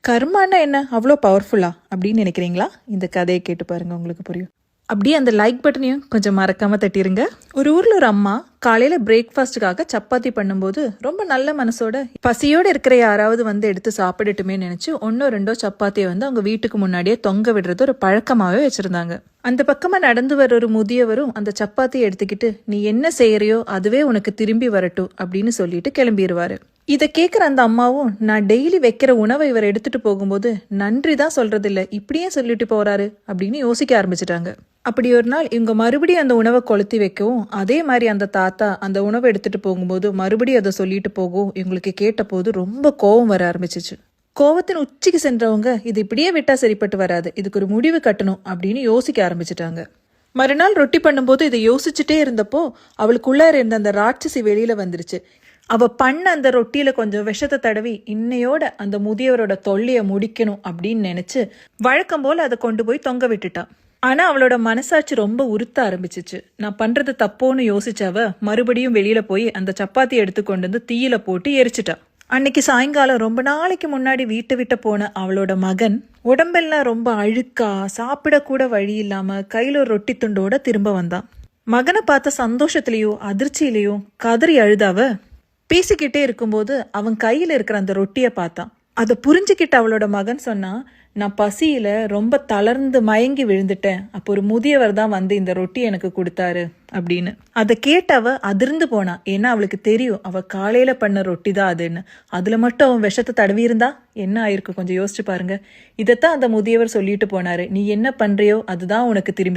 கர்மானா என்ன அவ்வளோ பவர்ஃபுல்லா அப்படின்னு நினைக்கிறீங்களா? இந்த கதையை கேட்டு பாருங்க, உங்களுக்கு புரியும். அப்படியே அந்த லைக் பட்டனையும் கொஞ்சம் மறக்காம தட்டிருங்க. ஒரு ஊர்ல ஒரு அம்மா காலையில பிரேக்ஃபாஸ்ட்டுக்காக சப்பாத்தி பண்ணும்போது ரொம்ப நல்ல மனசோட பசியோட இருக்கிற யாராவது வந்து எடுத்து சாப்பிடட்டுமே நினைச்சு ஒன்னோ ரெண்டோ சப்பாத்தியை வந்து அவங்க வீட்டுக்கு முன்னாடியே தொங்க விடுறது ஒரு பழக்கமாவே வச்சிருந்தாங்க. அந்த பக்கமா நடந்து வர ஒரு முதியவரும் அந்த சப்பாத்தியை எடுத்துக்கிட்டு நீ என்ன செய்யறியோ அதுவே உனக்கு திரும்பி வரட்டும் அப்படின்னு சொல்லிட்டு கிளம்பிடுவாரு. இதை கேட்குற அந்த அம்மாவும் நான் டெய்லி வைக்கிற உணவை இவர் எடுத்துட்டு போகும்போது நன்றி தான் சொல்றது இல்லை, இப்படியே சொல்லிட்டு போறாரு அப்படின்னு யோசிக்க ஆரம்பிச்சிட்டாங்க. அப்படி ஒரு நாள் இவங்க மறுபடியும் அந்த உணவை கொளுத்தி வைக்கவும் அதே மாதிரி அந்த தாத்தா அந்த உணவை எடுத்துட்டு போகும்போது மறுபடியும் அதை சொல்லிட்டு போகவும் இவங்களுக்கு கேட்ட போது ரொம்ப கோபம் வர ஆரம்பிச்சிச்சு. கோவத்தின் உச்சிக்கு சென்றவங்க இது இப்படியே விட்டா சரிப்பட்டு வராது, இதுக்கு ஒரு முடிவு கட்டணும் அப்படின்னு யோசிக்க ஆரம்பிச்சிட்டாங்க. மறுநாள் ரொட்டி பண்ணும்போது இதை யோசிச்சுட்டே இருந்தப்போ அவளுக்குள்ளார இருந்த அந்த ராட்சசி வெளியில வந்துருச்சு. அவ பண்ண அந்த ரொட்டியில கொஞ்சம் விஷத்தை தடவி இன்னையோட அந்த முதியவரோட தொல்லைய முடிக்கணும் அப்படின்னு நினைச்சு வழக்கம் போல அதை கொண்டு போய் தொங்க விட்டுட்டான். ஆனா அவளோட மனசாட்சி ரொம்ப உறுத்த ஆரம்பிச்சிச்சு. நான் பண்றது தப்போன்னு யோசிச்சவ மறுபடியும் வெளியில போய் அந்த சப்பாத்தி எடுத்து கொண்டு வந்து தீயில போட்டு எரிச்சிட்டான். அன்னைக்கு சாயங்காலம் ரொம்ப நாளைக்கு முன்னாடி வீட்டை விட்டு போன அவளோட மகன் உடம்பெல்லாம் ரொம்ப அழுக்கா சாப்பிடக்கூட வழி இல்லாம கையில ஒரு ரொட்டி துண்டோட திரும்ப வந்தான். மகனை பார்த்த சந்தோஷத்திலயோ அதிர்ச்சியிலையோ கதறி அழுதாவ பேசிக்கிட்டே இருக்கும்போது அவன் கையில இருக்கிற அந்த ரொட்டியை பார்த்தான். அதை புரிஞ்சுக்கிட்ட அவளோட மகன் சொன்னா, நான் பசியில ரொம்ப தளர்ந்து மயங்கி விழுந்துட்டேன், அப்போ ஒரு முதியவர் தான் வந்து இந்த ரொட்டி எனக்கு கொடுத்தாரு அப்படின்னு. அதை கேட்டவ அதிர்ந்து போனா. ஏன்னா அவளுக்கு தெரியும் அவ காலையில பண்ண ரொட்டி தான் அதுன்னு. அதுல மட்டும் அவன் விஷத்தை தடவி இருந்தா என்ன ஆயிருக்கு கொஞ்சம் யோசிச்சு பாருங்க. இதைத்தான் அந்த முதியவர் சொல்லிட்டு போனாரு, நீ என்ன பண்றியோ அதுதான் உனக்கு திரும்பி